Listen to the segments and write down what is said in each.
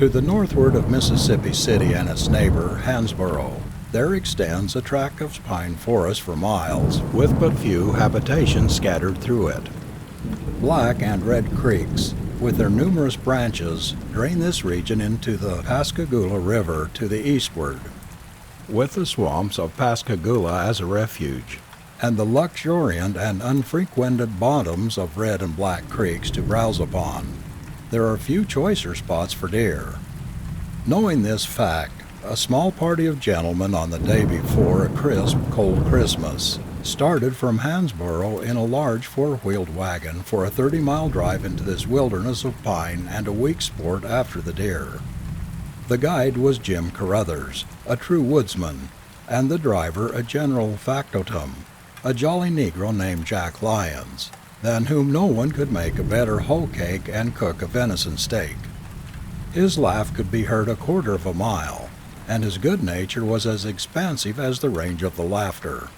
To the northward of Mississippi City and its neighbor, Hansborough, there extends a tract of pine forest for miles, with but few habitations scattered through it. Black and Red Creeks, with their numerous branches, drain this region into the Pascagoula River to the eastward, with the swamps of Pascagoula as a refuge, and the luxuriant and unfrequented bottoms of Red and Black Creeks to browse upon. There are few choicer spots for deer. Knowing this fact, a small party of gentlemen on the day before a crisp, cold Christmas started from Hansborough in a large four-wheeled wagon for a 30-mile drive into this wilderness of pine and a week's sport after the deer. The guide was Jim Carruthers, a true woodsman, and the driver a general factotum, a jolly Negro named Jack Lyons, than whom no one could make a better hoe cake and cook a venison steak. His laugh could be heard a quarter of a mile, and his good nature was as expansive as the range of the laughter.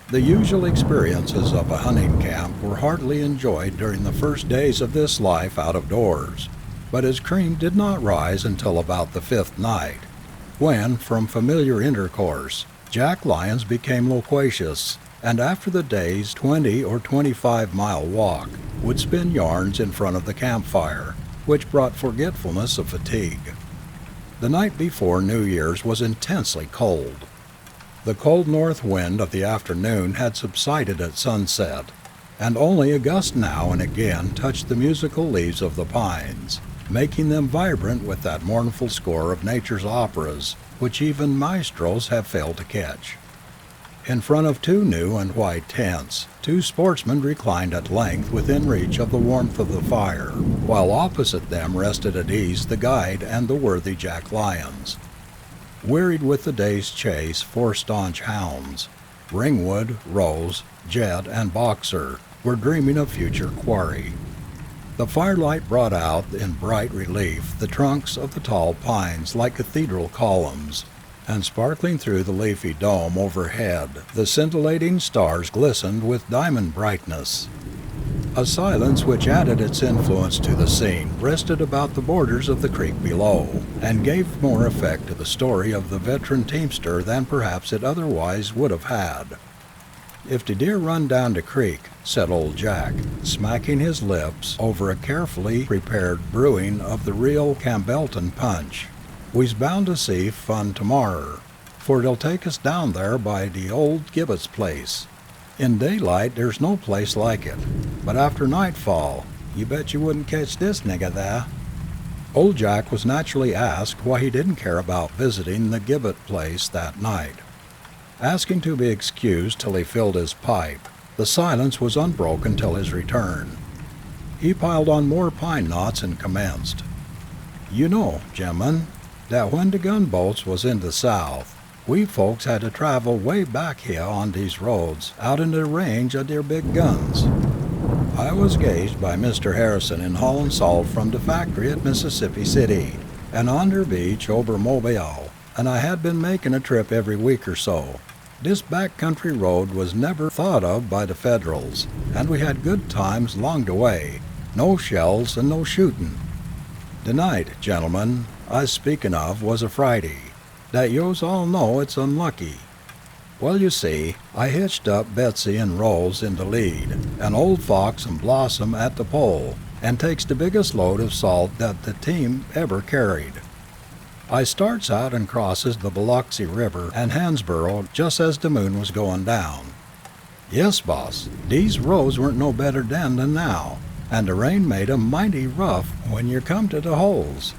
The usual experiences of a hunting camp were heartily enjoyed during the first days of this life out of doors, but his cream did not rise until about the fifth night, when, from familiar intercourse, Jack Lyons became loquacious, and after the day's 20 or 25-mile walk, would spin yarns in front of the campfire, which brought forgetfulness of fatigue. The night before New Year's was intensely cold. The cold north wind of the afternoon had subsided at sunset, and only a gust now and again touched the musical leaves of the pines, making them vibrant with that mournful score of nature's operas which even maestros have failed to catch. In front of two new and white tents, two sportsmen reclined at length within reach of the warmth of the fire, while opposite them rested at ease the guide and the worthy Jack Lyons. Wearied with the day's chase, four staunch hounds, Ringwood, Rose, Jet, and Boxer, were dreaming of future quarry. The firelight brought out in bright relief the trunks of the tall pines like cathedral columns, and sparkling through the leafy dome overhead, the scintillating stars glistened with diamond brightness. A silence which added its influence to the scene rested about the borders of the creek below, and gave more effect to the story of the veteran teamster than perhaps it otherwise would have had. "If de deer run down de creek," said old Jack, smacking his lips over a carefully prepared brewing of the real Campbellton punch, "we's bound to see fun tomorrer, for they'll take us down there by de old Gibbet's place. In daylight there's no place like it, but after nightfall, you bet you wouldn't catch this nigger there." Old Jack was naturally asked why he didn't care about visiting the Gibbet place that night. Asking to be excused till he filled his pipe, the silence was unbroken till his return. He piled on more pine knots and commenced. "You know, gemmen, that when the gunboats was in the South, we folks had to travel way back here on these roads out in the range of their big guns. I was gauged by Mr. Harrison in hauling salt from the factory at Mississippi City, and on der beach over Mobile, and I had been making a trip every week or so. This back country road was never thought of by the Federals, and we had good times long the way, no shells and no shooting. The night, gentlemen, I speaking of was a Friday. That yo's all know it's unlucky. Well, you see, I hitched up Betsy and Rose in the lead, and Old Fox and Blossom at the pole, and takes the biggest load of salt that the team ever carried. I starts out and crosses the Biloxi River and Hansborough just as the moon was going down. Yes, boss, these roads weren't no better then than now, and the rain made 'em mighty rough when you come to the holes.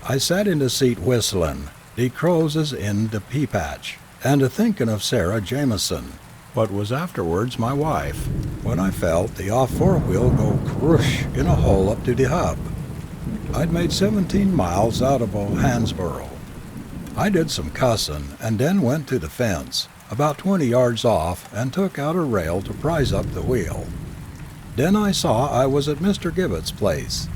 I sat in the seat whistling, "De Crows is in de Pea Patch," and a-thinking of Sarah Jameson, what was afterwards my wife, when I felt the off four-wheel go croosh in a hole up to the hub. I'd made 17 miles out of Hansborough. I did some cussin', and then went to the fence, about 20 yards off, and took out a rail to prise up the wheel. Then I saw I was at Mr. Gibbet's place.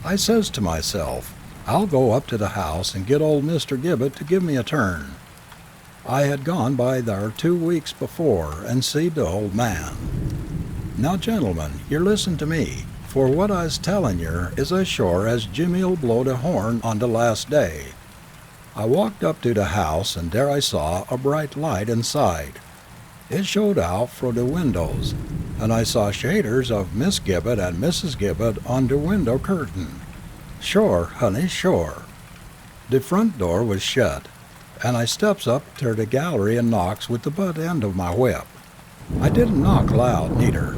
I says to myself, I'll go up to the house and get old Mr. Gibbet to give me a turn. I had gone by there 2 weeks before and seed the old man. Now, gentlemen, yer listen to me, For what I's tellin' yer is as sure as Jimmy'll blow the horn on the last day. I walked up to the house, and there I saw a bright light inside. It showed out fro' the windows, and I saw shaders of Miss Gibbet and Mrs. Gibbet on the window curtain. Sure, honey, sure. The front door was shut, and I steps up ter the gallery and knocks with the butt end of my whip. I didn't knock loud, neither.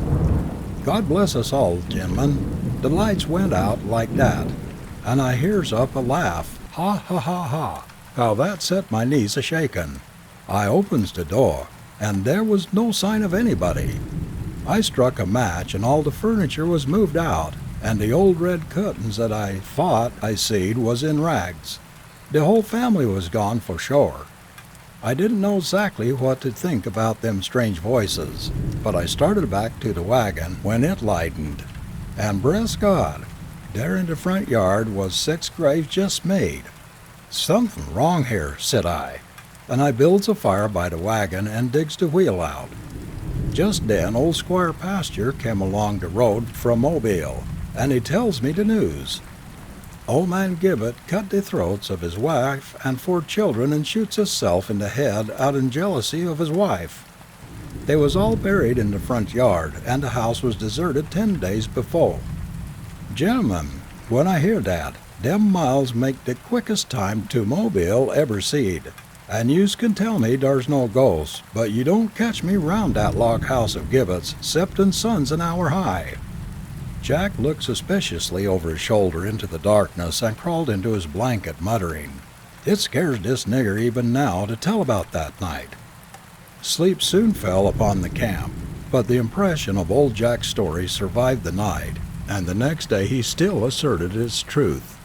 God bless us all, gentlemen. The lights went out like that, and I hears up a laugh. Ha, ha, ha, ha. How that set my knees a-shakin'. I opens the door, and there was no sign of anybody. I struck a match, and all the furniture was moved out, and the old red curtains that I thought I seed was in rags. The whole family was gone for sure. I didn't know exactly what to think about them strange voices, but I started back to the wagon when it lightened. And bless God, there in the front yard was 6 graves just made. Something wrong here, said I, and I builds a fire by the wagon and digs the wheel out. Just then old Squire Pasture came along the road from Mobile, and he tells me the news. Old man Gibbet cut the throats of his wife and 4 children and shoots himself in the head out in jealousy of his wife. They was all buried in the front yard, and the house was deserted 10 days before. Gentlemen, when I hear that, them miles make the quickest time to Mobile ever seed. And yous can tell me dar's no ghosts, but you don't catch me round that log house of Gibbet's, 'ceptin' sun's an hour high. Jack looked suspiciously over his shoulder into the darkness and crawled into his blanket, muttering, "It scares this nigger even now to tell about that night." Sleep soon fell upon the camp, but the impression of old Jack's story survived the night, and the next day he still asserted its truth.